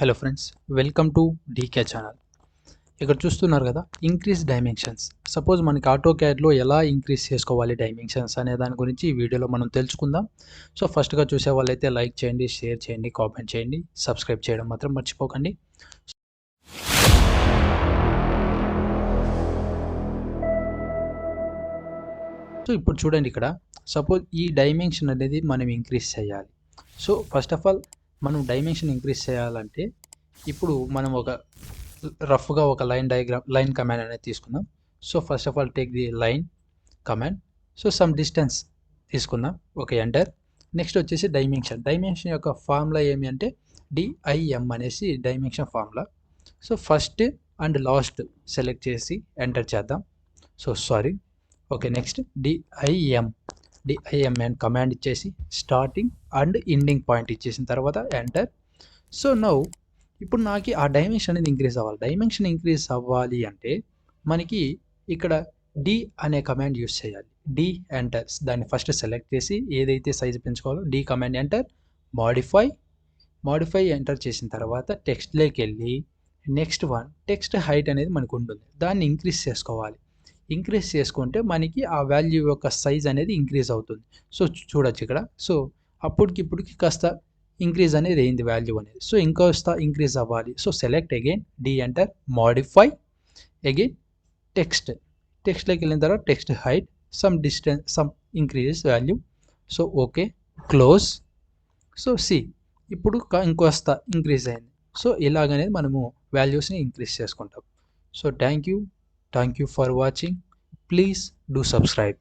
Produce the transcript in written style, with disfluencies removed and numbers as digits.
Hello friends, welcome to DK channel. ఇక్కడ చూస్తున్నారు కదా, ఇంక్రీజ్ డైమెన్షన్స్. సపోజ్ మనకి ఆటోక్యాడ్లో ఎలా ఇంక్రీజ్ చేసుకోవాలి డైమెన్షన్స్ అనే దాని గురించి ఈ వీడియోలో మనం తెలుసుకుందాం. సో ఫస్ట్గా చూసే వాళ్ళైతే లైక్ చేయండి, షేర్ చేయండి, కామెంట్ చేయండి, సబ్స్క్రైబ్ చేయడం మాత్రం మర్చిపోకండి. సో ఇప్పుడు చూడండి, ఇక్కడ సపోజ్ ఈ డైమెన్షన్ అనేది మనం ఇంక్రీజ్ చేయాలి. సో ఫస్ట్ ఆఫ్ ఆల్ మనం డైమెన్షన్ ఇంక్రీజ్ చేయాలంటే ఇప్పుడు మనం ఒక రఫ్గా ఒక లైన్ కమాండ్ అనేది తీసుకుందాం. So first of all take the line command. So some distance తీసుకుందాం. Okay, enter. నెక్స్ట్ వచ్చేసి డైమెన్షన్ యొక్క ఫార్ములా ఏమి అంటే డిఐఎం అనేసి dimension formula. So first and last select చేసి ఎంటర్ చేద్దాం. So sorry. Okay, next DIM and command ఇచ్చేసి starting and ending point ఇచ్చేసిన తర్వాత ఎంటర్. సో నౌ ఇప్పుడు నాకు ఆ డైమెన్షన్ అనేది ఇంక్రీజ్ అవ్వాలి. డైమెన్షన్ ఇంక్రీజ్ అవ్వాలి అంటే మనకి ఇక్కడ డి అనే కమాండ్ యూస్ చేయాలి. డి ఎంటర్, దాన్ని ఫస్ట్ సెలెక్ట్ చేసి ఏదైతే సైజు పెంచుకోవాలో D command enter. Modify enter చేసిన తర్వాత టెక్స్ట్లోకి వెళ్ళి నెక్స్ట్ వన్ టెక్స్ట్ హైట్ అనేది మనకు ఉంటుంది, దాన్ని ఇంక్రీజ్ చేసుకోవాలి. ఇంక్రీజ్ చేసుకుంటే మనకి ఆ వాల్యూ యొక్క సైజ్ అనేది ఇంక్రీజ్ అవుతుంది. సో చూడొచ్చు ఇక్కడ. సో అప్పటికిప్పటికి కాస్త ఇంక్రీజ్ అనేది అయింది వాల్యూ అనేది. సో ఇంకొస్త ఇంక్రీజ్ అవ్వాలి. So select again, D enter, modify again టెక్స్ట్లోకి వెళ్ళిన తర్వాత text height, some distance, some increases value. So okay, close. So see ఇప్పుడు ఇంకొస్త ఇంక్రీజ్ అయింది. సో ఇలాగనేది మనము వాల్యూస్ని ఇంక్రీజ్ చేసుకుంటాం. So thank you for watching. Please do subscribe.